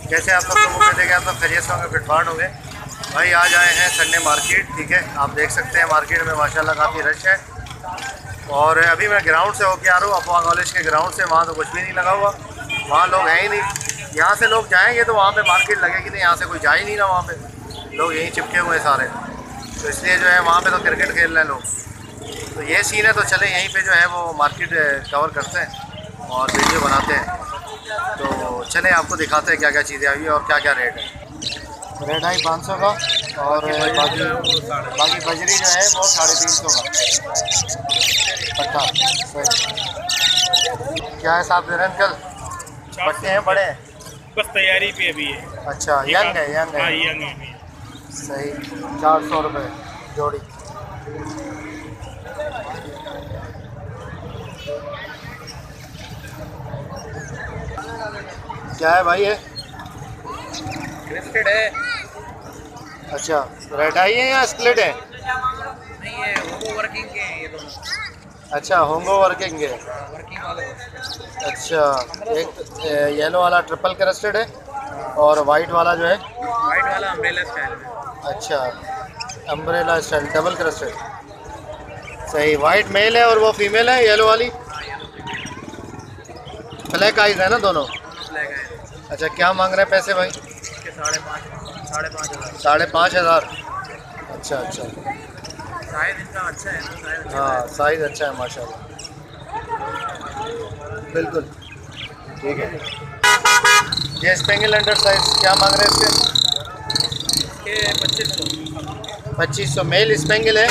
कैसे आप सबको उम्मीद है कि आप सब खैरियत से होंगे, फिटफाट होंगे। भाई आज आए हैं संडे मार्केट, ठीक है। आप देख सकते हैं मार्केट में माशाल्लाह काफ़ी रश है। और अभी मैं ग्राउंड से होके आ रहा हूँ, अफवाह कॉलेज के ग्राउंड से। वहाँ तो कुछ भी नहीं लगा हुआ, वहाँ लोग हैं ही नहीं। यहाँ से लोग जाएंगे तो वहाँ पे मार्केट लगेगी नहीं, यहाँ से कोई जा ही नहीं ना। वहाँ पे लोग यहीं चिपके हुए हैं सारे, तो इसलिए जो है वहाँ पे तो क्रिकेट खेल रहे हैं लोग। तो ये सीन है, तो चले यहीं पे जो है वो मार्केट कवर करते हैं और वीडियो बनाते हैं। तो चले आपको दिखाते हैं क्या क्या चीज़ें आई है और क्या क्या रेट है। रेट आई 500 का, और बाकी बजरी जो है वो 350 का पट्टा। क्या है साहब दे रहे हैं अंकल? पट्टे हैं बड़े हैं? बस तैयारी पे अभी है। अच्छा, यंग है, यंग है। यंग है। सही, 400 रुपये जोड़ी। क्या है भाई? है क्रिस्टेड है। अच्छा, रेड आई है या स्प्लिट है? नहीं, है होमो वर्किंग के हैं ये दोनों। अच्छा, होंगो वर्किंग है। वर्किंग वाले। अच्छा, एक येलो वाला ट्रिपल क्रेस्टेड है और वाइट वाला जो है वाइट वाला अम्ब्रेला स्टाइल में। अच्छा, अम्ब्रेला स्टाइल डबल क्रेस्टेड। सही, वाइट मेल है और वो फीमेल है येलो वाली। ब्लैक आइज है ना दोनों? ब्लैक है। अच्छा, क्या मांग रहे हैं पैसे भाई? इसके 5,500। 5,500। अच्छा अच्छा, साइज इनका अच्छा है ना, साइज अच्छा हाँ साइज़ अच्छा है माशाल्लाह, बिल्कुल ठीक है। ये स्पेंगल अंडर साइज क्या मांग रहे हैं इसके? है। 2500। 2500 मेल स्पेंगल है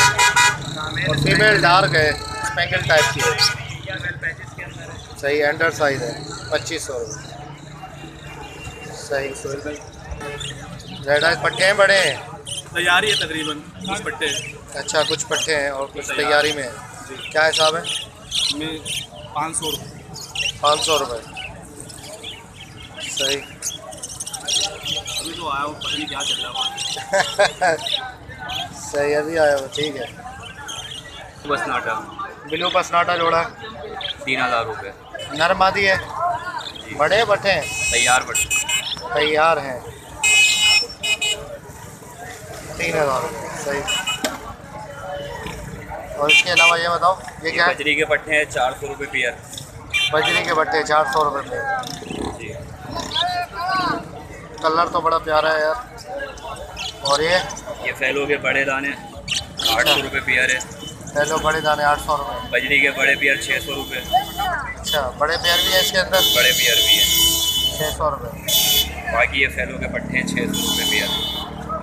और फीमेल डार्क है, स्पेंगल टाइप की है। पैकेज के अंदर है। सही, अंडर साइज है। 2500 रुपये। सही। रेड आइज पट्टे हैं बड़े हैं? तैयारी है तकरीबन, कुछ पट्टे। अच्छा, कुछ पट्टे हैं और कुछ तैयारी में है। क्या हिसाब है? में 500 रुपये। 500 रुपये। सही। अभी तो आया हूँ, पता नहीं क्या चल रहा है। सही, अभी आया हो, ठीक है। बस नाटा ब्लू पसनाटा जोड़ा है 3,000 रुपये। नर मादी है? बड़े बट्टे हैं? तैयार बट तैयार हैं। 3,000 रुपये। सही। और इसके अलावा ये बताओ, ये क्या है? बजरी के पट्टे हैं 400 रुपये पेयर। बजरी के बट्टे 400 रुपये में। जी। कलर तो बड़ा प्यारा है यार। और ये फैलो के बड़े दाने 800 रुपये पेयर है। पहले बड़े दाने 800 रुपये। बजरी के बड़े पेयर 600 रुपये। अच्छा, बड़े पेयर भी है इसके अंदर? बड़े पेयर भी है। 600 रुपये। बाकी ये फैलो के पट्टे हैं 600 रुपये पेयर।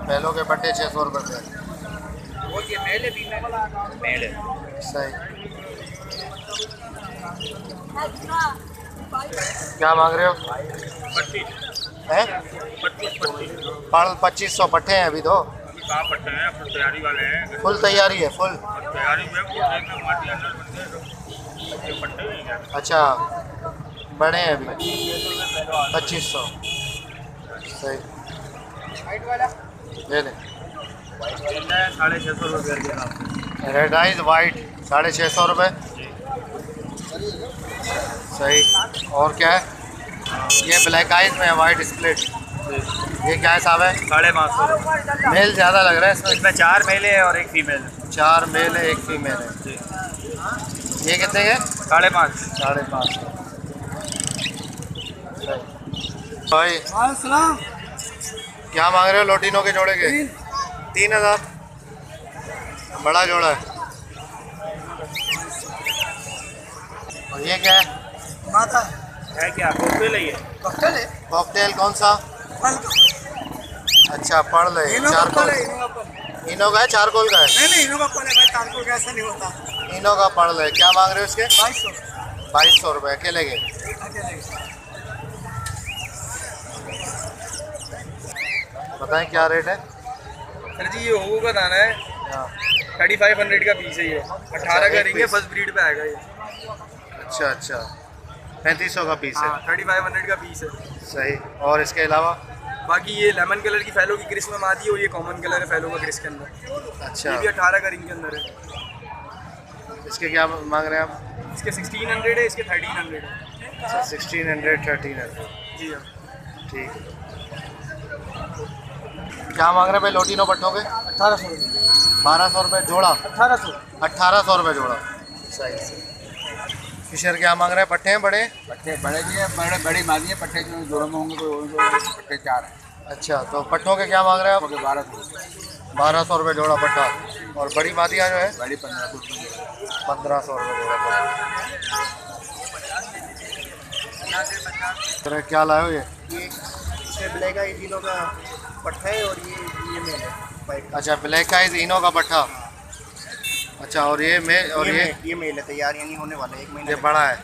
पहलों के बट्टे 600 रुपये पेयर। और ये मेल है, फीमेल? मेल है। सही। क्या मांग रहे हो? पट्टी हैं? पट्टी 2500 पट्टे हैं अभी तो। कहाँ पट्टे हैं? अपने तैयारी वाले हैं। फुल तैयारी है, फुल तैयारी में पट्टे नहीं है। अच्छा, बड़े हैं अभी 2500। सही, ले लें। 650 रुपये। रेड आइज वाइट 650 रुपये। सही। और क्या है? ये ब्लैक आइज में है, वाइट स्प्लिट। ये क्या हिसाब है? 550। मेल ज़्यादा लग रहा है इसमें। इसमें 4 मेल है और 1 फीमेल है। 4 मेल है, 1 फीमेल है। जी। ये कितने के? 550। 550। भाई क्या मांग रहे हो लोटिनो के जोड़े के? 3,000। बड़ा जोड़ा है। और ये क्या है? माता है क्या? कॉकटेल है ये? कॉकटेल है। कॉकटेल कौन सा? अच्छा, पढ़ ले। चारकोल इनो का है, चारकोल का है? नहीं इनो का कॉल है भाई, चारकोल का ऐसा नहीं होता। इनो का पढ़ ले। क्या मांग रहे हो इसके? 2200। 2200 रुपये अकेले के। बताएं क्या रेट है? सर जी, ये होगू का दाना है। हाँ। 3500 का पीस है ये। 18 का रिंग है, फर्स्ट ब्रीड पे आएगा ये। अच्छा अच्छा, 3500 का पीस है। 3500 का पीस है। सही। और इसके अलावा? बाकी ये लेमन कलर की फैलो की क्रिस में मादी है, और ये कॉमन कलर है फैलो का क्रिस के अंदर। अच्छा, ये भी 18 का रिंग के अंदर है। इसके क्या मांग रहे हैं आप? इसके 1600 है, इसके 1300 है। अच्छा, 1600 1300। जी हाँ। ठीक। क्या मांग रहे हैं भाई लोटिनो पट्टों के? 1800 1200 रुपये जोड़ा। 1800 रुपये जोड़ा। सही से। फिशर क्या मांग रहे हैं? पट्टे हैं बड़े? पट्टे बड़े भी हैं, बड़ी मादी है। पट्टे जो जोड़ों में होंगे तो पट्टे 4 हैं। अच्छा, तो पट्टों के क्या मांग रहे हैं आप? 1200 रुपये जोड़ा पट्टा। और बड़ी मादियाँ जो है? बड़ी 1500 रुपये। 1500 रुपये जोड़ा। क्या लाए हो ये? इसमें ब्लैक आई तीनों का पट्टा है और ये मेल है वाइट। अच्छा, ब्लैक आइज इनो का पट्टा। अच्छा, और ये ये मेल है, तैयार यानी होने वाला है, 1 महीने। ये बड़ा है।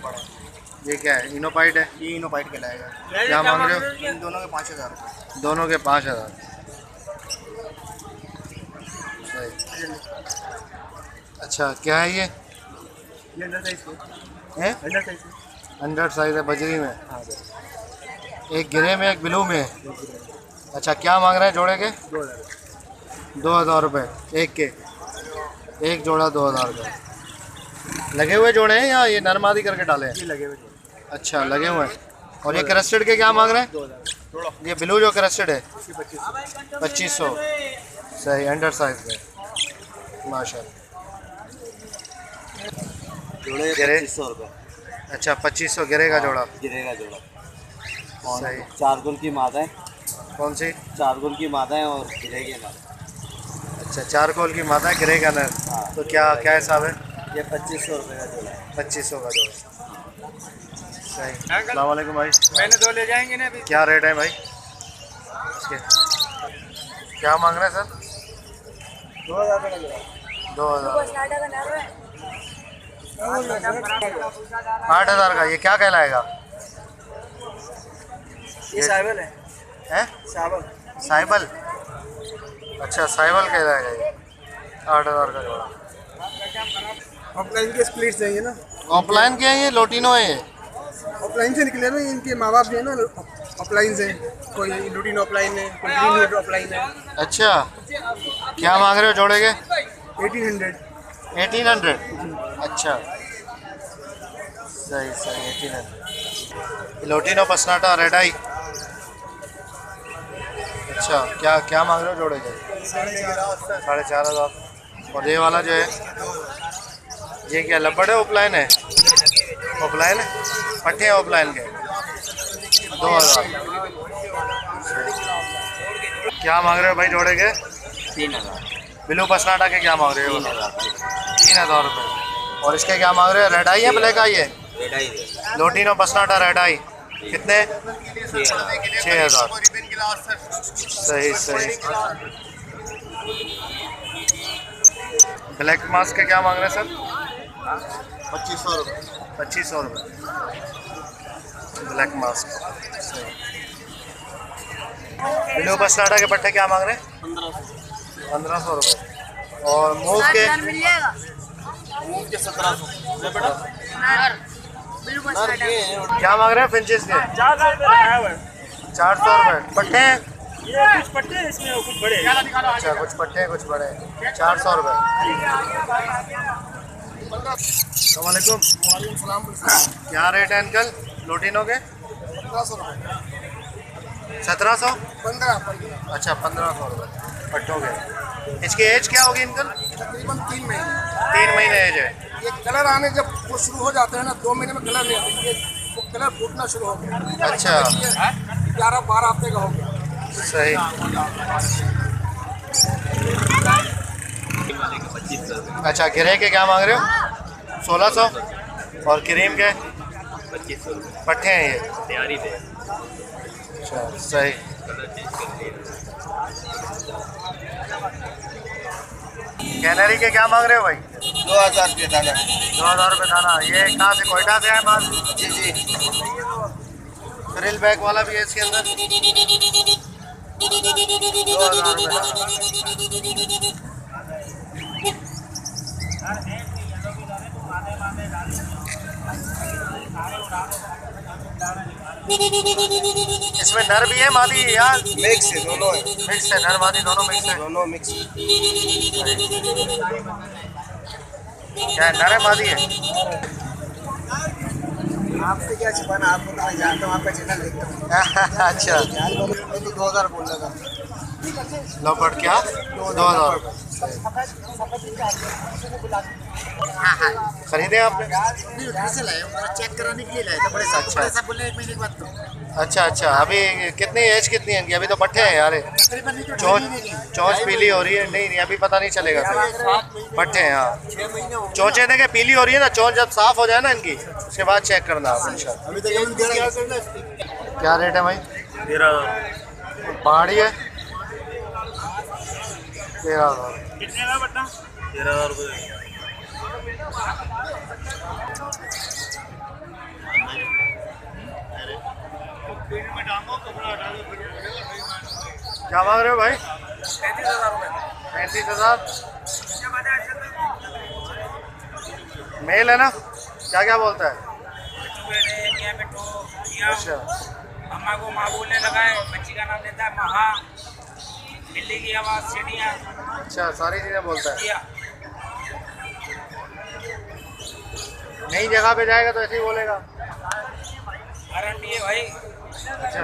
ये क्या है? इनोपाइट है? ये इनोपाइट कहलाएगा। क्या मांग रहे हो? इन दोनों के 5000 रुपये। दोनों के 5000। सही। अच्छा, क्या है ये? अंडर साइज के है? अंडर साइज के। अंडर साइज है बजरी में। एक गिरे में एक ब्लू में। अच्छा, क्या मांग रहे हैं जोड़े के? 2000 रुपये एक के। एक जोड़ा 2000 का। लगे हुए जोड़े हैं या ये नरमादी करके डाले हैं? लगे हुए। अच्छा, लगे हुए हैं। और ये क्रस्टेड के क्या मांग रहे हैं? 2000। ये ब्लू जो क्रस्टेड है? 2500। 2500। सही, अंडर साइज में माशाल्लाह। जोड़े गिरे? 2500 रुपये। अच्छा, 2500 गिरेगा जोड़ा। गिरेगा जोड़ा। और सही। 4 गुल की मादाएं। कौन सी? 4 गुल की मादाएं और गिरेगी मादा। अच्छा, 4 कोल की माता है, गिरेगा नर। हाँ। तो क्या क्या हिसाब है? ये 2500 रुपये का जोड़ा है। 2500 का जोड़ा। सही। अस्सलाम वालेकुम भाई। मैंने 2 ले जाएंगे ना अभी। क्या रेट है भाई इसके? क्या मांग रहे हैं सर? 2000 रुपये का जोड़ा। 2000। 8000 का। ये क्या कहलाएगा? ये साइबल है। हैं? साइबल। साइबल। अच्छा, साइबल कहलाएगा ये। 8000 का जोड़ा। ऑफलाइन के स्प्लिट्स चाहिए ना। ऑफलाइन के हैं ये? लोटिनो है ये? ऑफलाइन से निकले ना, इनके माँ बाप जो है ना ऑफलाइन से। कोई लुटीन ऑफलाइन है, कोई ग्रीन हुड ऑफलाइन है। अच्छा, क्या मांग रहे हो जोड़े के? 1800। 1800। अच्छा, सही सही। 1800। लोटिनो पसनाटा रेड आई। अच्छा, क्या क्या मांग रहे हो जोड़े के? 4500। और ये वाला जो है ये क्या लबड़ है? ऑफलाइन है? ऑफलाइन है? पट्टे हैं ऑफलाइन के। 2000। क्या मांग रहे हो भाई जोड़े के? 3000। ब्लू पसनाटा के क्या मांग रहे हो? 3000 रुपये। और इसके क्या मांग रहे हो? रेड आई है ब्लैक आई है? रेड आई है। लोटिनो पसनाटा रेड आई कितने? 6000। सही सही। ब्लैक मास्क के क्या मांग रहे हैं सर? 2500 रुपये। 2500 रुपये ब्लैक मास्क। सही। ब्लू पसनाटा के पट्टे क्या मांग रहे हैं? 1500 रुपये। और मूव के? मिल जाएगा। मूव के 1700। ब्लू मस्टर्ड है। क्या मांग रहे हैं फिंचेस के? 400 रुपये लगाया हुआ है। 400 रुपये। पट्टे हैं? ये कुछ पट्टे हैं इसमें और कुछ बड़े। अच्छा, कुछ पट्टे हैं कुछ बड़े हैं। 400 रुपये। अस्सलामुअलैकुम। क्या रेट है अंकल लोटिनो के? 1500 रुपये। 1700? 15। अच्छा, 1500 रुपये पट्टों के। इसकी एज क्या होगी अंकल? तकरीबन 3 महीने। 3 महीने एज है। ये कलर आने जब वो शुरू हो जाते हैं ना, 2 महीने में कलर नहीं आते, ये वो कलर फूटना शुरू हो गया। अच्छा। 11-12 हफ्ते का हो गया। सही। अच्छा, गिरे के क्या मांग रहे हो? 1600। और क्रीम के? 2500 रुपये। पट्टे हैं ये? तैयारी पे। अच्छा, सही। कैनरी के क्या मांग रहे हो भाई? 2000 रुपये दाना। 2000 रुपये दाना। ये कहाँ से? कोयटा से है माल? जी जी। फ्रिल बैग वाला भी है इसके अंदर। 2000 रुपये दाना। इसमें नर भी है मादी है यार? मिक्स है, दोनों है। मिक्स है, नर मादी दोनों मिक्स है। दोनों मिक्स। क्या है, नर है मादी है? आपसे क्या छिपाना, आपको तो मैं जानता हूँ, आपका चैनल देखता हूँ। अच्छा मैं तो 2000 बोल रहा था। लॉपट क्या 2000 खरीदे आपने? से लाए चेक कराने के लिए लाए थे, बड़े अच्छा बोले 1 महीने के बाद तो अच्छा अभी कितनी एज कितनी है इनकी? अभी तो पट्टे हैं यार, चोंच पीली हो रही है। नहीं अभी पता नहीं चलेगा, पट्टे हैं हाँ। 6 महीने हो चोंचे देखे पीली हो रही है ना, चोंच जब साफ हो जाए ना इनकी, उसके बाद चेक करना आप इंशाल्लाह। अभी तक क्या रेट है भाई? 13,000 पहाड़ी है 13,000। कितने का बट्टा? 13,000 रुपये। क्या मांग रहे हो भाई? 35,000 रुपये। 35,000 मेल है ना? क्या क्या बोलता है? अच्छा अम्मा को माँ बोलने लगा है, बच्ची का नाम लेता है महा, बिल्ली की आवाज़ चिड़िया अच्छा सारी चीज़ें बोलता है। किया। नई जगह पे जाएगा तो ऐसे ही बोलेगा। गारंटी है भाई, अच्छा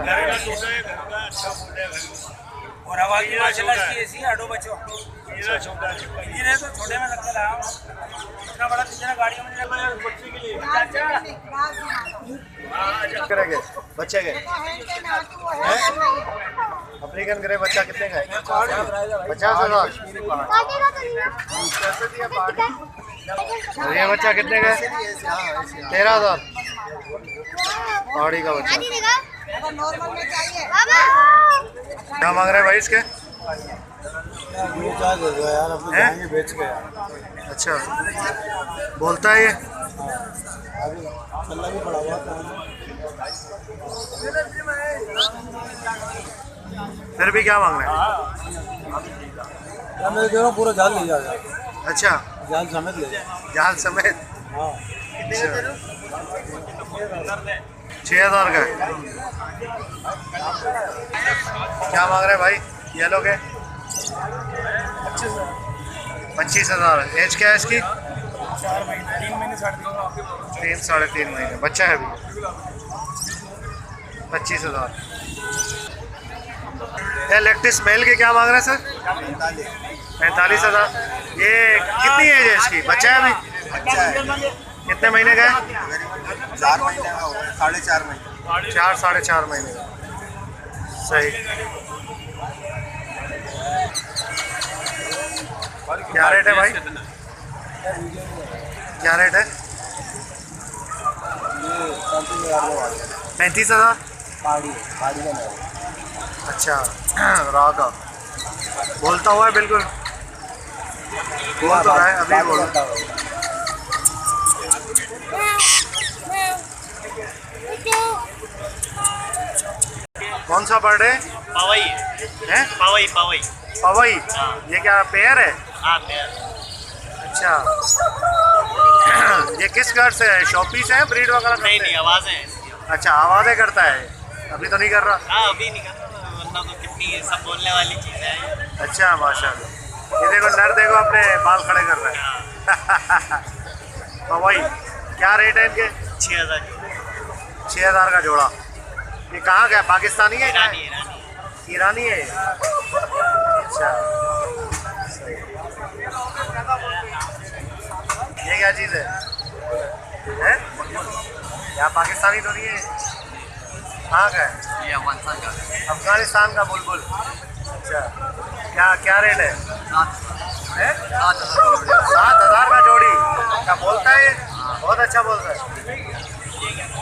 और आवाज़ भी माशाल्लाह इसकी ऐसी है, हटो बच्चों। इंजन है तो छोटे में लगता रहा, इतना बड़ा इंजन है गाड़ियों में नहीं लगता बच्चे के लिए। करेंगे बच्चे के अफ्रीकन ग्रे बच्चा कितने का है? 50,000। और ये बच्चा कितने का है? 13,000। पहाड़ी का बच्चा। क्या मांग रहे हैं भाई इसके? यार अब हैं? जाएंगे बेच के यार। अच्छा बोलता है ये? अभी चलना भी पड़ा हुआ था। फिर भी क्या मांग रहे हैं? यार मैं कह रहा हूँ पूरा जाल ले जाएगा, अच्छा जाल समेत ले जाए। जाल समेत। हाँ 6,000 का है। क्या मांग रहे हैं भाई ये लोग? 25,000। एज क्या है इसकी? 4 महीने 3 महीने 3 साढ़े 3 महीने बच्चा है अभी। 25,000। ये लेक्टिस मेल के क्या मांग रहे हैं सर? 45,000। ये कितनी एज है इसकी? बच्चा है अभी? अच्छा है, कितने महीने का है? 4 महीने का हो गया, 4.5 महीने। 4 साढ़े 4 महीने का। सही। क्या रेट है भाई? क्या रेट है? 35,000। पहाड़ी का नहीं। अच्छा रॉ का बोलता हुआ है बिल्कुल, बोल तो रहा है अभी बोल। कौन सा बर्ड है? पवई हैं? पवई पवई। पवई। ये क्या पेयर है? हाँ पेयर। अच्छा ये किस घर से है? शॉपीस है? ब्रीड वगैरह करते नहीं हैं? नहीं आवाज़ें हैं इसकी। अच्छा आवाज़ें करता है, अभी तो नहीं कर रहा। हाँ अभी नहीं करता, वरना तो कितनी सब बोलने वाली चीज़ें हैं। अच्छा माशाल्लाह। ये देखो नर देखो अपने बाल खड़े कर रहा है। पवई क्या रेट है इनके? 6,000 6,000 का जोड़ा। ये कहाँ का है? पाकिस्तानी है? ईरानी ईरानी। ईरानी है ये? अच्छा ये क्या चीज़ है? हैं? यहाँ पाकिस्तानी तो नहीं है? कहाँ का है? ये अफगानिस्तान का। अफगानिस्तान का बुलबुल। अच्छा क्या क्या रेट है? 7,000 का जोड़ी। क्या बोलता है ये? बहुत अच्छा बोलता है।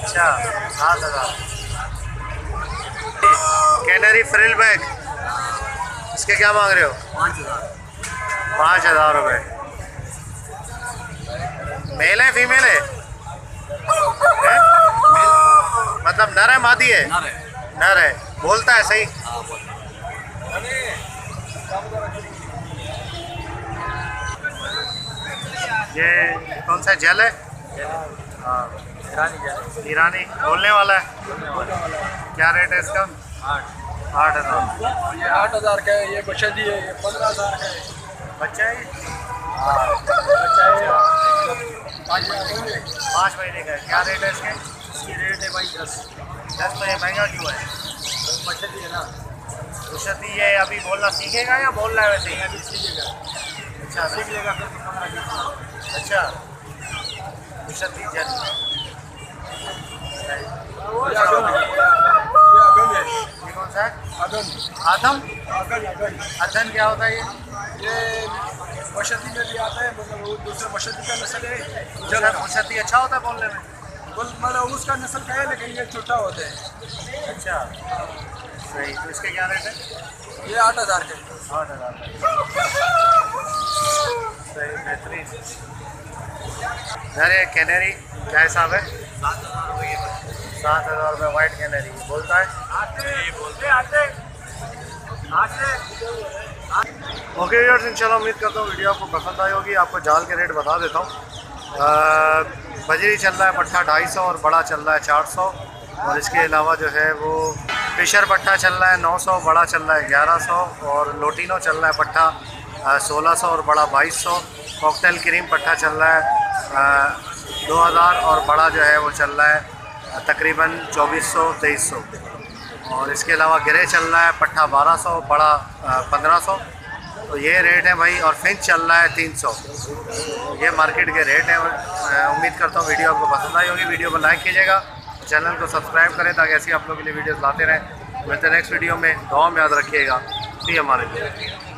अच्छा 7,000। कैनरी फ्रिल बैग इसके क्या मांग रहे हो? 5,000 रुपये। मेल है फीमेल है? हैं? मतलब नर है मादी है? नर है। बोलता है सही? ये कौन सा जेल है? हाँ ईरानी बोलने वाला है। क्या रेट है इसका? 8,000। ये 8,000 का है, ये बच्चा दी है, ये 15,000 का है। बच्चा है? बच्चा है 5 महीने का है। क्या रेट है इसके? इसकी रेट है भाई 10। तो ये महंगा क्यों है? मछली है ना, रुशती ये अभी बोलना सीखेगा या बोल रहा है वैसे ही? अभी सीखेगा, अच्छा सीख लेगा फिर 15-20 साल। अच्छा रुशती जन ये अगन है, ये कौन सा है? अगन आदम अगन अगन। अदन क्या होता है ये? ये मशदी में भी आता है, मतलब वो दूसरा मशदी का नस्ल है। जरा रुशती अच्छा होता है बोलने में? मतलब उसका नस्ल का है, लेकिन ये छोटा होता है। अच्छा सही। तो इसके क्या रेट है? ये 8,000 के। 8,000 सही बेहतरीन। अरे कैनरी क्या हिसाब है? 7,000 रुपये वाइट कैनरी बोलता है। ओके व्यूअर्स, इंशाल्लाह उम्मीद करता हूँ वीडियो आपको पसंद आई होगी। आपको जाल के रेट बता देता हूँ। बजरी चल रहा है पट्टा 250 और बड़ा चल रहा है 400। और इसके अलावा जो है वो फिशर पट्टा चल रहा है 900, बड़ा चल रहा है 1100। और लोटिनो चल रहा है पट्टा 1600 और बड़ा 2200। कॉकटेल क्रीम पट्टा चल रहा है 2000 और बड़ा जो है वो चल रहा है तकरीबन 2400-2300। और इसके अलावा गिरे चल रहा है पट्टा 1200, बड़ा 1500। तो ये रेट है भाई। और फिंच चल रहा है 300। ये मार्केट के रेट हैं। उम्मीद करता हूँ वीडियो आपको पसंद आई होगी। वीडियो को लाइक कीजिएगा, चैनल को सब्सक्राइब करें ताकि ऐसी आप लोगों के लिए वीडियोस लाते रहें। मिलते हैं नेक्स्ट वीडियो में। दुआ में याद रखिएगा। फ़ी अमान अल्लाह।